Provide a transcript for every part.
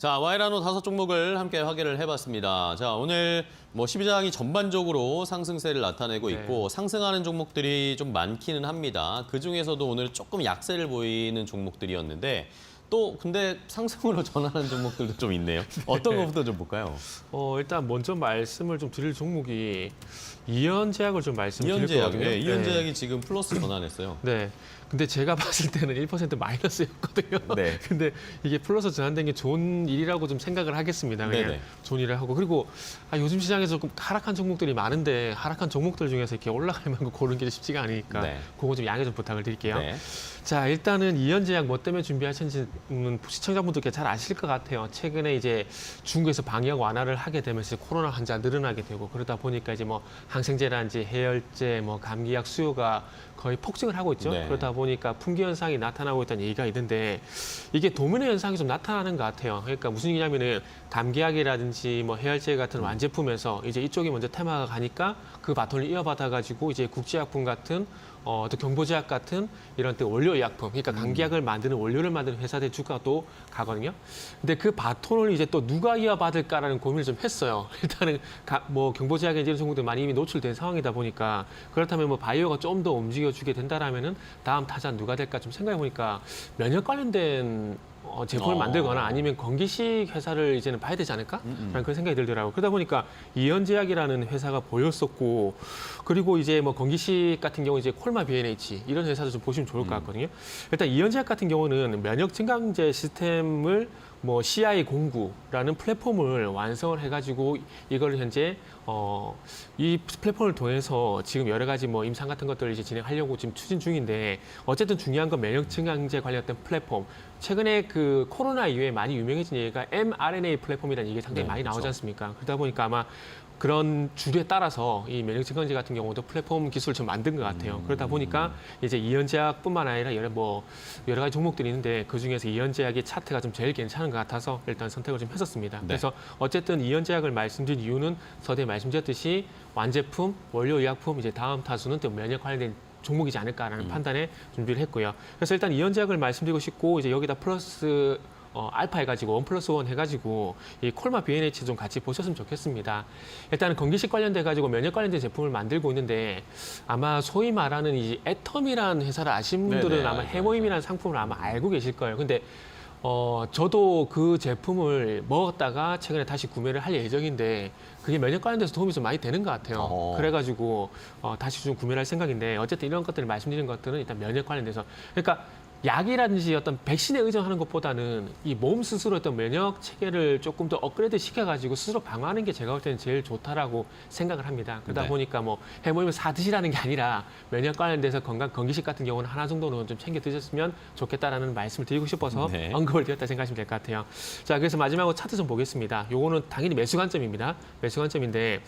자, 와이라노 5종목을 함께 확인을 해봤습니다. 자, 오늘 12장이 전반적으로 상승세를 나타내고 있고 상승하는 종목들이 좀 많기는 합니다. 그중에서도 오늘 조금 약세를 보이는 종목들이었는데 또 근데 상승으로 전환하는 종목들도 좀 있네요. 어떤 것부터 좀 볼까요? 일단 먼저 말씀을 좀 드릴 종목이 이현제약을 좀 말씀드릴 거거든요. 네, 이현제약이 지금 플러스 전환했어요. 네. 근데 제가 봤을 때는 1% 마이너스였거든요. 네. 근데 이게 플러스 전환된 게 좋은 일이라고 좀 생각을 하겠습니다. 그냥 네네. 좋은 일을 하고. 그리고 요즘 시장에서 조금 하락한 종목들이 많은데 하락한 종목들 중에서 이렇게 올라갈 만큼 고르는 게 쉽지가 않으니까 네. 그거 좀 양해 좀 부탁을 드릴게요. 네. 자, 일단은 이현제약 뭐 때문에 준비하셨는지는 시청자분들께 잘 아실 것 같아요. 최근에 이제 중국에서 방역 완화를 하게 되면서 코로나 환자 늘어나게 되고 그러다 보니까 이제 뭐 항생제라든지 해열제, 뭐 감기약 수요가 거의 폭증을 하고 있죠. 네. 그러다 보니까 품귀 현상이 나타나고 있다는 얘기가 있는데 이게 도미노 현상이 좀 나타나는 것 같아요. 그러니까 무슨 얘기냐면은 감기약이라든지 뭐 해열제 같은 완제품에서 이제 이쪽이 먼저 테마가 가니까 그 바톤을 이어받아 가지고 이제 국제약품 같은 또 경보제약 같은 이런 또 원료의약품, 그러니까 감기약을 만드는 원료를 만드는 회사들 주가가 또 가거든요. 근데 그 바톤을 이제 또 누가 이어받을까라는 고민을 좀 했어요. 일단은 뭐 경보제약에 이런 종목들 많이 이미 노출된 상황이다 보니까 그렇다면 뭐 바이오가 좀 더 움직여주게 된다라면은 다음 타자 누가 될까 좀 생각해 보니까 면역 관련된 제품을 만들거나 아니면 건기식 회사를 이제는 봐야 되지 않을까? 라는 그런 생각이 들더라고요. 그러다 보니까 이현제약이라는 회사가 보였었고, 그리고 이제 뭐 건기식 같은 경우 이제 콜마 BNH 이런 회사도 좀 보시면 좋을 것 같거든요. 일단 이현제약 같은 경우는 면역 증강제 시스템을 뭐 CI09라는 플랫폼을 완성을 해가지고 이걸 현재 이 플랫폼을 통해서 지금 여러 가지 뭐 임상 같은 것들을 이제 진행하려고 지금 추진 중인데 어쨌든 중요한 건 면역 증강제 관련된 플랫폼. 최근에 그 코로나 이후에 많이 유명해진 얘기가 mRNA 플랫폼이라는 얘기가 상당히 많이 나오지 않습니까? 그러다 보니까 아마 그런 주류에 따라서 이 면역 증강제 같은 경우도 플랫폼 기술을 좀 만든 것 같아요. 그러다 보니까 이제 이현제약뿐만 아니라 여러 가지 종목들이 있는데 그 중에서 이현제약의 차트가 좀 제일 괜찮은 것 같아서 일단 선택을 좀 했었습니다. 네. 그래서 어쨌든 이현제약을 말씀드린 이유는 서두에 말씀드렸듯이 완제품, 원료의약품 이제 다음 타수는 또 면역 관련된 종목이지 않을까라는 판단에 준비를 했고요. 그래서 일단 이현제약을 말씀드리고 싶고 이제 여기다 플러스 알파 해가지고 1+1 해가지고 이 콜마 BNH 좀 같이 보셨으면 좋겠습니다. 일단은 건기식 관련돼 가지고 면역 관련된 제품을 만들고 있는데 아마 소위 말하는 이 애텀이라는 회사를 아시는 분들은 네네, 아마 알죠, 해모임이라는 상품을 아마 알고 계실 거예요. 근데 저도 그 제품을 먹었다가 최근에 다시 구매를 할 예정인데 그게 면역 관련돼서 도움이 좀 많이 되는 것 같아요. 그래가지고 다시 좀 구매를 할 생각인데 어쨌든 이런 것들을 말씀드린 것들은 일단 면역 관련돼서 그러니까 약이라든지 어떤 백신에 의존하는 것보다는 이 몸 스스로 어떤 면역 체계를 조금 더 업그레이드 시켜가지고 스스로 방어하는 게 제가 볼 때는 제일 좋다라고 생각을 합니다. 그러다 네. 보니까 뭐 해모임을 사드시라는 게 아니라 면역 관련돼서 건기식 같은 경우는 하나 정도는 좀 챙겨 드셨으면 좋겠다라는 말씀을 드리고 싶어서 네. 언급을 드렸다 생각하시면 될 것 같아요. 자, 그래서 마지막으로 차트 좀 보겠습니다. 요거는 당연히 매수 관점입니다. 매수 관점인데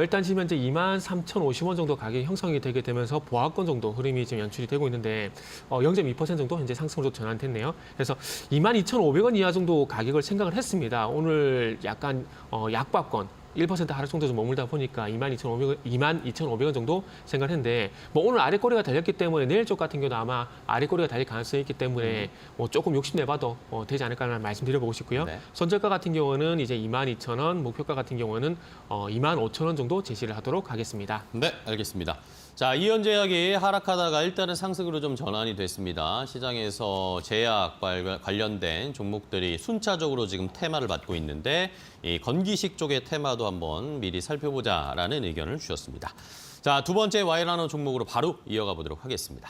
일단 지금 현재 23,050원 정도 가격이 형성이 되게 되면서 보합권 정도 흐름이 지금 연출이 되고 있는데 0.2% 정도 현재 상승으로 전환됐네요. 그래서 22,500원 이하 정도 가격을 생각을 했습니다. 오늘 약간 약박권 1% 하락 정도 좀 머물다 보니까 22,500원 정도 생각을 했는데 뭐 오늘 아래꼬리가 달렸기 때문에 내일 쪽 같은 경우도 아마 아래꼬리가 달릴 가능성이 있기 때문에 뭐 조금 욕심내봐도 되지 않을까라는 말씀 드려보고 싶고요. 네. 손절가 같은 경우는 이제 22,000원, 목표가 같은 경우는 25,000원 정도 제시를 하도록 하겠습니다. 네, 알겠습니다. 자, 이현제약이 하락하다가 일단은 상승으로 좀 전환이 됐습니다. 시장에서 제약 관련된 종목들이 순차적으로 지금 테마를 받고 있는데 이 건기식 쪽의 테마도 한번 미리 살펴보자라는 의견을 주셨습니다. 자, 두 번째 와이라노 종목으로 바로 이어가 보도록 하겠습니다.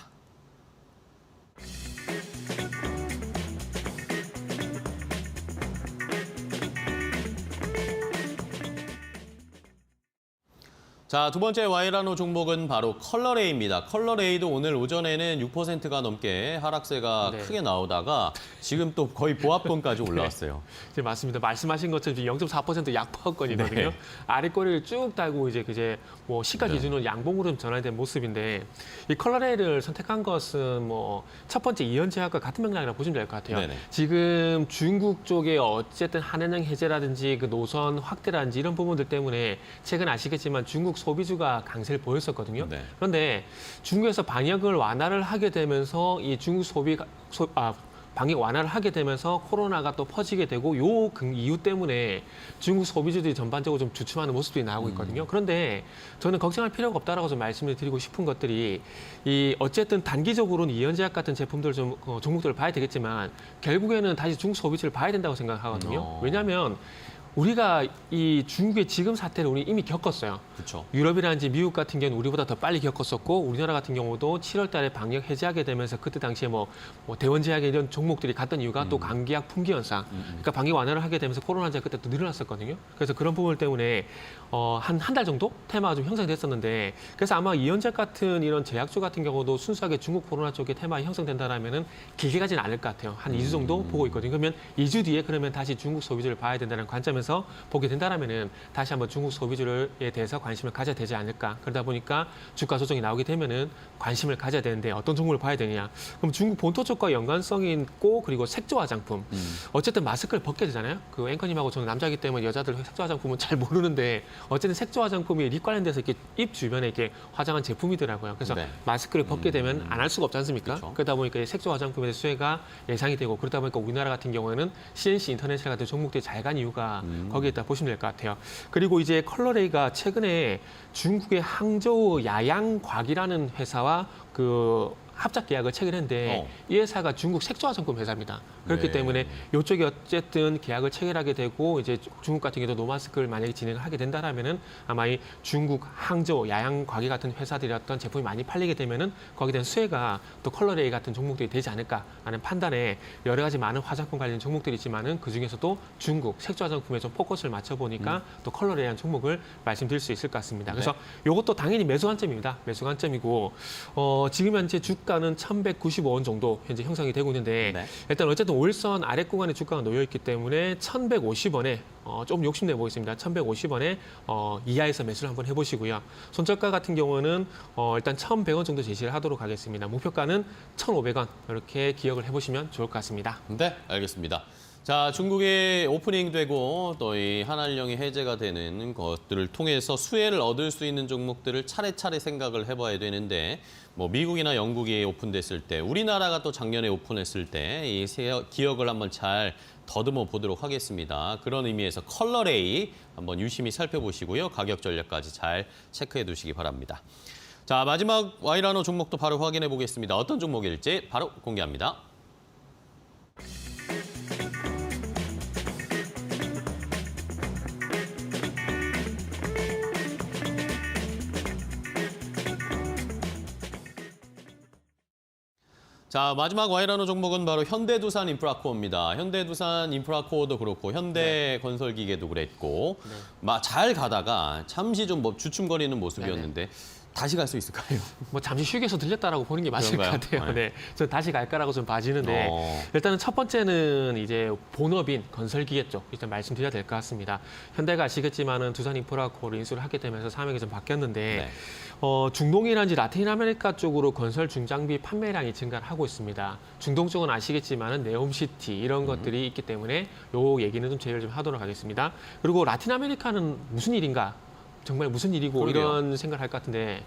자, 두 번째 와이라노 종목은 바로 컬러레이입니다. 컬러레이도 오늘 오전에는 6%가 넘게 하락세가 크게 나오다가 지금 또 거의 보합권까지 올라왔어요. 네, 맞습니다. 말씀하신 것처럼 0.4% 약보합권이거든요. 네. 아래꼬리를 쭉 달고 이제 뭐 시가 기준으로 양봉으로 전환된 모습인데 이 컬러레이를 선택한 것은 뭐 첫 번째 이현제약과 같은 맥락이라고 보시면 될 것 같아요. 네네. 지금 중국 쪽에 어쨌든 한은행 해제라든지 그 노선 확대라든지 이런 부분들 때문에 최근 아시겠지만 중국 소비주가 강세를 보였었거든요. 네. 그런데 중국에서 방역을 완화를 하게 되면서 이 중국 방역 완화를 하게 되면서 코로나가 또 퍼지게 되고 요 이유 때문에 중국 소비주들이 전반적으로 좀 주춤하는 모습들이 나오고 있거든요. 그런데 저는 걱정할 필요가 없다라고 좀 말씀을 드리고 싶은 것들이 이 어쨌든 단기적으로는 이연제약 같은 제품들 좀 종목들을 봐야 되겠지만 결국에는 다시 중국 소비주를 봐야 된다고 생각하거든요. 왜냐하면 우리가 이 중국의 지금 사태를 우리 이미 겪었어요. 그렇죠. 유럽이라든지 미국 같은 경우는 우리보다 더 빨리 겪었었고 우리나라 같은 경우도 7월 달에 방역 해제하게 되면서 그때 당시에 뭐 대원제약 이런 종목들이 갔던 이유가 또 감기약 품귀 현상. 그러니까 방역 완화를 하게 되면서 코로나 환자가 그때 또 늘어났었거든요. 그래서 그런 부분 때문에 한 달 정도 테마가 좀 형성됐었는데 그래서 아마 이연제약 같은 이런 제약주 같은 경우도 순수하게 중국 코로나 쪽에 테마가 형성된다라면은 길게 가지는 않을 것 같아요. 한 2주 정도 보고 있거든요. 그러면 2주 뒤에 그러면 다시 중국 소비주를 봐야 된다는 관점에서 보게 된다라면은 다시 한번 중국 소비주에 대해서 관심을 가져야 되지 않을까. 그러다 보니까 주가 조정이 나오게 되면은 관심을 가져야 되는데 어떤 종목을 봐야 되느냐. 그럼 중국 본토 쪽과 연관성이 있고 그리고 색조 화장품. 어쨌든 마스크를 벗게 되잖아요. 그 앵커님하고 저는 남자이기 때문에 여자들 색조 화장품은 잘 모르는데 어쨌든 색조 화장품이 립 관련돼서 이렇게 입 주변에 이렇게 화장한 제품이더라고요. 그래서 네. 마스크를 벗게 되면 안 할 수가 없지 않습니까? 그렇죠. 그러다 보니까 이 색조 화장품의 수혜가 예상이 되고 그러다 보니까 우리나라 같은 경우에는 CNC 인터내셔널 같은 종목들이 잘 간 이유가 거기에 있다 보시면 될 것 같아요. 그리고 이제 컬러레이가 최근에 중국의 항저우 야양곽이라는 회사와 그 합작 계약을 체결했는데 이 회사가 중국 색조 화장품 회사입니다. 그렇기 네. 때문에 이쪽이 어쨌든 계약을 체결하게 되고 이제 중국 같은 경우도 노마스크를 만약에 진행을 하게 된다라면은 아마 이 중국 항저우 야양과기 같은 회사들이 어떤 제품이 많이 팔리게 되면은 거기에 대한 수혜가 또 컬러레이 같은 종목들이 되지 않을까 하는 판단에 여러 가지 많은 화장품 관련 종목들이 있지만은 그 중에서도 중국 색조 화장품에 좀 포커스를 맞춰 보니까 또 컬러레이한 종목을 말씀드릴 수 있을 것 같습니다. 그래서 이것도 당연히 매수 관점입니다. 매수 관점이고 지금 현재 주가는 1,195원 정도 현재 형성이 되고 있는데 일단 어쨌든 5일선 아래 구간에 주가가 놓여 있기 때문에 1,150원에 좀 욕심내 보겠습니다. 1,150원에 이하에서 매수를 한번 해보시고요. 손절가 같은 경우는 일단 1,100원 정도 제시를 하도록 하겠습니다. 목표가는 1,500원 이렇게 기억을 해보시면 좋을 것 같습니다. 네, 알겠습니다. 자, 중국이 오프닝되고 또 이 한한령이 해제가 되는 것들을 통해서 수혜를 얻을 수 있는 종목들을 차례차례 생각을 해봐야 되는데 뭐 미국이나 영국이 오픈됐을 때 우리나라가 또 작년에 오픈했을 때 이 기억을 한번 잘 더듬어 보도록 하겠습니다. 그런 의미에서 컬러레이 한번 유심히 살펴보시고요. 가격 전략까지 잘 체크해 두시기 바랍니다. 자, 마지막 와이라노 종목도 바로 확인해 보겠습니다. 어떤 종목일지 바로 공개합니다. 자, 마지막 와이라노 종목은 바로 현대두산 인프라코어입니다. 현대두산 인프라코어도 그렇고 현대건설기계도 그랬고 잘 가다가 잠시 좀 주춤거리는 모습이었는데 다시 갈 수 있을까요? 뭐 잠시 휴게소 들렸다라고 보는 게 맞을 그런가요? 것 같아요. 네, 저 다시 갈 거라고 좀 봐지는데 일단은 첫 번째는 이제 본업인 건설기계 쪽 일단 말씀드려야 될 것 같습니다. 현대가 아시겠지만은 두산 인프라코어를 인수를 하게 되면서 사명이 좀 바뀌었는데 중동이라든지 라틴 아메리카 쪽으로 건설 중장비 판매량이 증가를 하고 있습니다. 중동 쪽은 아시겠지만은 네옴시티 이런 것들이 있기 때문에 요 얘기는 좀 제외를 좀 하도록 하겠습니다. 그리고 라틴 아메리카는 무슨 일인가? 정말 무슨 일이고 그러게요. 이런 생각을 할 것 같은데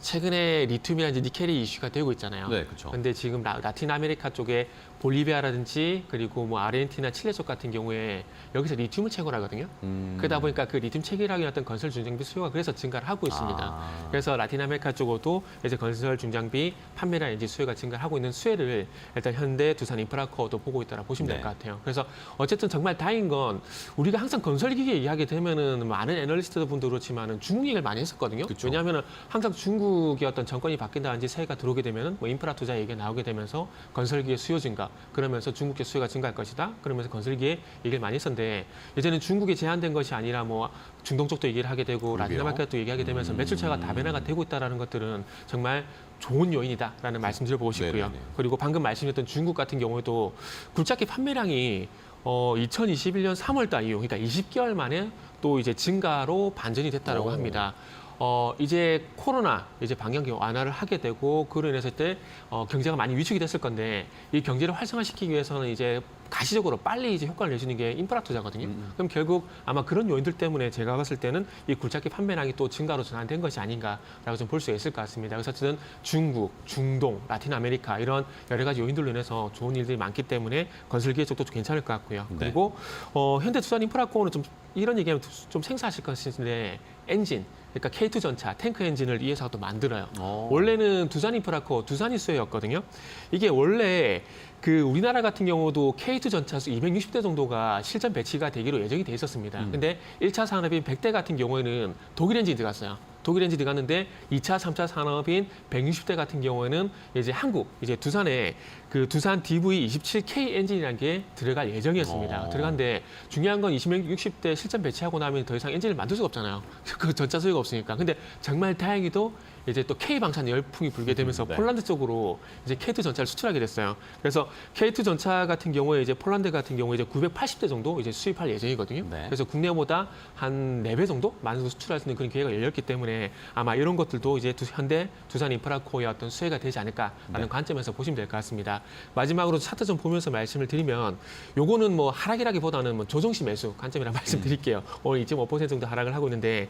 최근에 리튬이라든지 니켈이 이슈가 되고 있잖아요. 네, 그렇죠. 근데 지금 라틴 아메리카 쪽에 볼리비아라든지 그리고 뭐 아르헨티나, 칠레 쪽 같은 경우에 여기서 리튬을 채굴 하거든요. 그러다 보니까 그 리튬 채굴하기 어떤 건설 중장비 수요가 그래서 증가를 하고 있습니다. 그래서 라틴 아메리카 쪽으로도 이제 건설 중장비 판매량인지 수요가 증가를 하고 있는 수혜를 일단 현대, 두산 인프라코어도 보고 있다라 보시면 될 것 같아요. 그래서 어쨌든 정말 다행인 건 우리가 항상 건설기계 이야기 되면은 많은 애널리스트 분도 그렇지만은 중국 얘기를 많이 했었거든요. 그쵸. 왜냐하면은 항상 중국의 어떤 정권이 바뀐다든지 세가 들어오게 되면은 뭐 인프라 투자 얘기가 나오게 되면서 건설기계 수요 증가 그러면서 중국계 수요가 증가할 것이다. 그러면서 건설기에 얘기를 많이 했었는데 이제는 중국이 제한된 것이 아니라 뭐 중동 쪽도 얘기를 하게 되고 라틴 아메리카도 얘기하게 되면서 매출 차가 다변화가 되고 있다는 것들은 정말 좋은 요인이다라는 말씀 드려보고 싶고요. 네네네. 그리고 방금 말씀드렸던 중국 같은 경우에도 굴착기 판매량이 2021년 3월 달 이후 그러니까 20개월 만에 또 이제 증가로 반전이 됐다라고 합니다. 이제 코로나 이제 방역 완화를 하게 되고 그로 인해서 때 경제가 많이 위축이 됐을 건데 이 경제를 활성화시키기 위해서는 이제 가시적으로 빨리 이제 효과를 내주는 게 인프라 투자거든요. 그럼 결국 아마 그런 요인들 때문에 제가 봤을 때는 이 굴착기 판매량이 또 증가로 전환된 것이 아닌가라고 좀 볼 수가 있을 것 같습니다. 그래서 어쨌든 중국, 중동, 라틴 아메리카 이런 여러 가지 요인들로 인해서 좋은 일들이 많기 때문에 건설기계 쪽도 괜찮을 것 같고요. 네. 그리고 현대투자인프라코어는 좀 이런 얘기하면 좀 생소하실 것 같은데 엔진, 그러니까 K2 전차, 탱크 엔진을 이 회사가 또 만들어요. 원래는 두산인프라코어, 두산이수였거든요. 이게 원래 그 우리나라 같은 경우도 K2 전차수 260대 정도가 실전 배치가 되기로 예정이 돼 있었습니다. 근데 1차 산업인 100대 같은 경우에는 독일 엔진이 들어갔어요. 독일 엔진이 들어갔는데 2차, 3차 산업인 160대 같은 경우에는 이제 한국, 이제 두산에 그 두산 DV27K 엔진이라는 게 들어갈 예정이었습니다. 들어간데 중요한 건 260대 실전 배치하고 나면 더 이상 엔진을 만들 수가 없잖아요. 그 전차 소유가 없으니까. 근데 정말 다행히도 이제 또 K 방산 열풍이 불게 되면서 네. 폴란드 쪽으로 이제 K2 전차를 수출하게 됐어요. 그래서 K2 전차 같은 경우에 이제 폴란드 같은 경우에 이제 980대 정도 이제 수입할 예정이거든요. 네. 그래서 국내보다 한 4배 정도 많은 수출할 수 있는 그런 기회가 열렸기 때문에 아마 이런 것들도 이제 현대 두산 인프라코어의 어떤 수혜가 되지 않을까라는 네. 관점에서 보시면 될 것 같습니다. 마지막으로 차트 좀 보면서 말씀을 드리면 요거는 뭐 하락이라기보다는 뭐 조정시 매수 관점이라 말씀드릴게요. 오늘 2.5% 정도 하락을 하고 있는데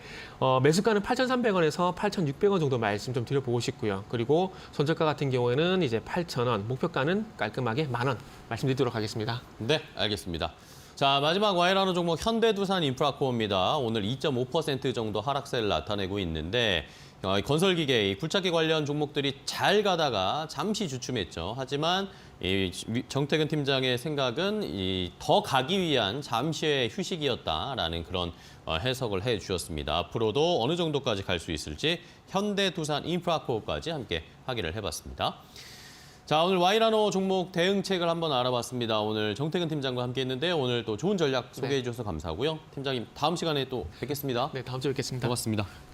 매수가는 8,300원에서 8,600원 정도 말씀 좀 드려보고 싶고요. 그리고 손절가 같은 경우에는 이제 8,000원, 목표가는 깔끔하게 10,000원 말씀드리도록 하겠습니다. 네, 알겠습니다. 자, 마지막 와이라노 종목 현대두산인프라코어입니다. 오늘 2.5% 정도 하락세를 나타내고 있는데 건설기계, 이 굴착기 관련 종목들이 잘 가다가 잠시 주춤했죠. 하지만 이 정태근 팀장의 생각은 더 가기 위한 잠시의 휴식이었다라는 그런 해석을 해주셨습니다. 앞으로도 어느 정도까지 갈 수 있을지 현대두산인프라코어까지 함께 확인을 해봤습니다. 자, 오늘 와이라노 종목 대응책을 한번 알아봤습니다. 오늘 정태근 팀장과 함께 했는데요. 오늘 또 좋은 전략 소개해 주셔서 감사하고요. 팀장님, 다음 시간에 또 뵙겠습니다. 네, 다음 주에 뵙겠습니다. 고맙습니다.